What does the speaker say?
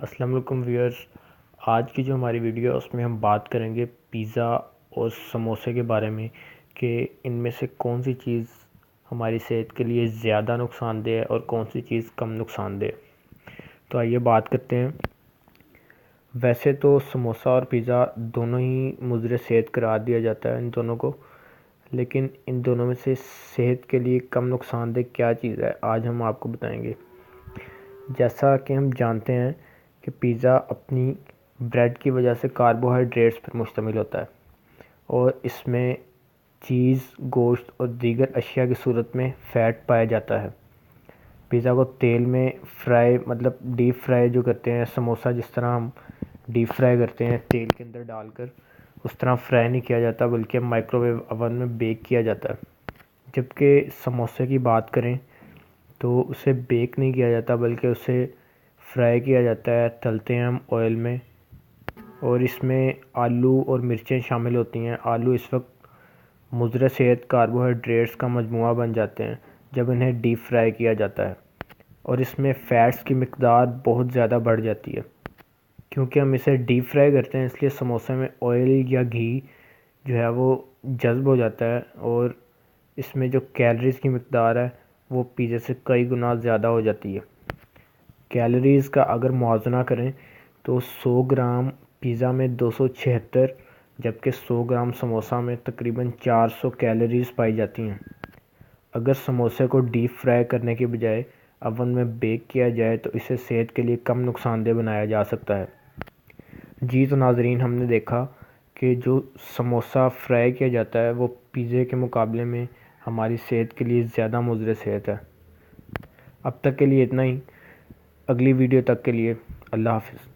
السلام علیکم ویورز، آج کی جو ہماری ویڈیو ہے اس میں ہم بات کریں گے پیزا اور سموسے کے بارے میں کہ ان میں سے کون سی چیز ہماری صحت کے لیے زیادہ نقصان دہ ہے اور کون سی چیز کم نقصان دہ ہے۔ تو آئیے بات کرتے ہیں۔ ویسے تو سموسہ اور پیزا دونوں ہی مضر صحت قرار دیا جاتا ہے ان دونوں کو، لیکن ان دونوں میں سے صحت کے لیے کم نقصان دہ کیا چیز ہے آج ہم آپ کو بتائیں گے۔ جیسا کہ ہم جانتے ہیں کہ پیزا اپنی بریڈ کی وجہ سے کاربوہائیڈریٹس پر مشتمل ہوتا ہے اور اس میں چیز، گوشت اور دیگر اشیاء کی صورت میں فیٹ پایا جاتا ہے۔ پیزا کو تیل میں فرائی ڈیپ فرائی جو کرتے ہیں، سموسہ جس طرح ہم ڈیپ فرائی کرتے ہیں تیل کے اندر ڈال کر، اس طرح فرائی نہیں کیا جاتا بلکہ مائکرو ویو اوون میں بیک کیا جاتا ہے۔ جبکہ سموسے کی بات کریں تو اسے بیک نہیں کیا جاتا بلکہ اسے فرائی کیا جاتا ہے، تلتے ہیں ہم آئل میں، اور اس میں آلو اور مرچیں شامل ہوتی ہیں۔ آلو اس وقت مضر صحت کاربوہائیڈریٹس کا مجموعہ بن جاتے ہیں جب انہیں ڈیپ فرائی کیا جاتا ہے، اور اس میں فیٹس کی مقدار بہت زیادہ بڑھ جاتی ہے۔ کیونکہ ہم اسے ڈیپ فرائی کرتے ہیں اس لیے سموسے میں آئل یا گھی جو ہے وہ جذب ہو جاتا ہے، اور اس میں جو کیلریز کی مقدار ہے وہ پیزا سے کئی گنا زیادہ ہو جاتی ہے۔ کیلریز کا اگر موازنہ کریں تو 100 گرام پیزا میں 276، جبکہ 100 گرام سموسہ میں تقریباً 400 کیلریز پائی جاتی ہیں۔ اگر سموسے کو ڈیپ فرائی کرنے کے بجائے اوون میں بیک کیا جائے تو اسے صحت کے لیے کم نقصان دہ بنایا جا سکتا ہے۔ جی تو ناظرین، ہم نے دیکھا کہ جو سموسہ فرائی کیا جاتا ہے وہ پیزے کے مقابلے میں ہماری صحت کے لیے زیادہ مضر صحت ہے۔ اب تک کے لیے اتنا ہی، اگلی ویڈیو تک کے لیے اللہ حافظ۔